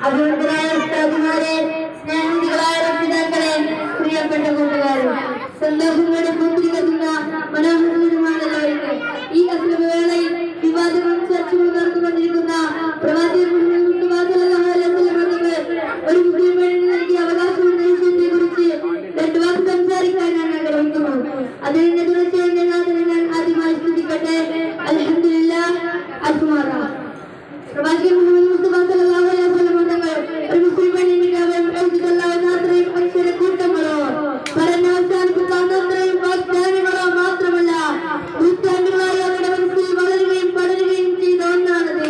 അഭിനന്ദനായ ഉസ്താദുമാരെ, സ്നേഹികളായ രക്ഷിതാക്കളെ, പ്രിയപ്പെട്ട കൂട്ടുകാരെ, സന്തോഷങ്ങളുടെ പൂത്തിരിക്കുന്ന മനോഹരമാണല്ലോ ഈ അസുലഭവേളയിൽ വിവാദങ്ങളും ചർച്ചകളും നടന്നുകൊണ്ടിരിക്കുന്ന പ്രവാചകൻ ഒരു മുസ്ലിം പെണ്ണിന് നൽകിയ അവകാശമുള്ള വിഷയത്തെ കുറിച്ച് രണ്ടു വാക്ക് സംസാരിക്കാനാണ് ആഗ്രഹിക്കുന്നു. അതിനെ തുടർച്ചയായി ഞാൻ ആദ്യമായി സ്തുതിക്കട്ടെ. അൽഹംദുലില്ലാഹ്. പ്രവാചകൻ മുഹമ്മദ് മുസ്തഫ സല്ലല്ലാഹു അലൈഹി വസല്ലം തങ്ങൾ ഒരു മുസ്ലിം പെണ്ണിന്റെ അത്രയും അക്ഷരക്കൂട്ടങ്ങളോ പറഞ്ഞ അവസാനിപ്പിക്കാവുന്ന അത്രയും വാഗ്ദാനങ്ങളോ മാത്രമല്ല, നൂറ്റാണ്ടുകളായി അവരുടെ മനസ്സിൽ വളരുകയും പടരുകയും ചെയ്ത ഒന്നാണത്.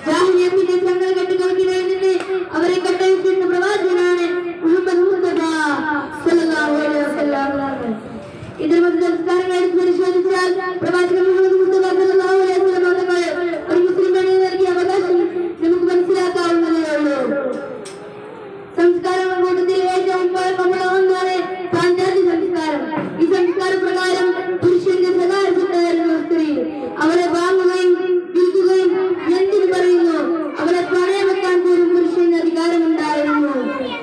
ജാഹിലിയ്യത്തിന്റെ ചങ്ങല കെട്ടുകൾക്കിടയിൽ നിന്ന് അവരെ കെട്ടഴിച്ചിരുന്ന പ്രവാചകനാണ് മുഹമ്മദ് മുസ്തഫ സല്ലല്ലാഹു അലൈഹി വസല്ലം. ഇതിൽ മറ്റ് സംസ്കാരങ്ങളെ എടുത്ത് പരിശോധിച്ചാൽ പ്രവാചകൻ മുഹമ്മദ് മുസ്തഫ സല്ലല്ലാഹു അലൈഹി വസല്ലം തങ്ങൾ ഒരു മുസ്ലിം പെണ്ണിന് നൽകിയ അവകാശം നമുക്ക് മനസ്സിലാക്കാവുന്നതേ ഉള്ളൂ. സംസ്കാരങ്ങളുടെ കൂട്ടത്തിൽ ഏറ്റവും ഒന്നാണ് പാശ്ചാത്യ സംസ്കാരം. ഈ സംസ്കാര പ്രകാരം പുരുഷന്റെ സ്വകാര്യമായിരുന്നു സ്ത്രീ. അവരെ വാങ്ങുകയും വിൽക്കുകയും എന്തിനു പറയുന്നു, അവരെ പണയം വെക്കാൻ പോലും പുരുഷന് അധികാരമുണ്ടായിരുന്നു.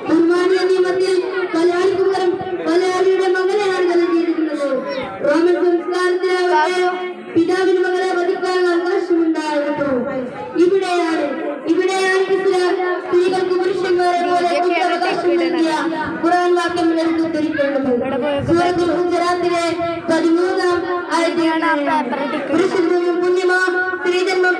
കുർബാനിയ നിയമത്തിൽ മലയാളിയുടെ മകനെയാണ് നൽകിയിരിക്കുന്നത്. റോമൻ സംസ്കാരത്തിലാവട്ടെ പിതാവിന് മകളെ വധിക്കാനുള്ള അവകാശമുണ്ടായിരുന്നു. ഇവിടെയാണ് ഇസ്ലാം സ്ത്രീകൾക്ക് പുരുഷന്മാരെ പോലെ ഖുർആൻ വാക്യങ്ങൾ എടുത്തിരിക്കുന്നത്. സൂറത്തുൽ ഹുജറാത്തിലെ 13-ാം ആയത്തിലാണ് പുരുഷജന്മം പുണ്യമാ, സ്ത്രീജന്മം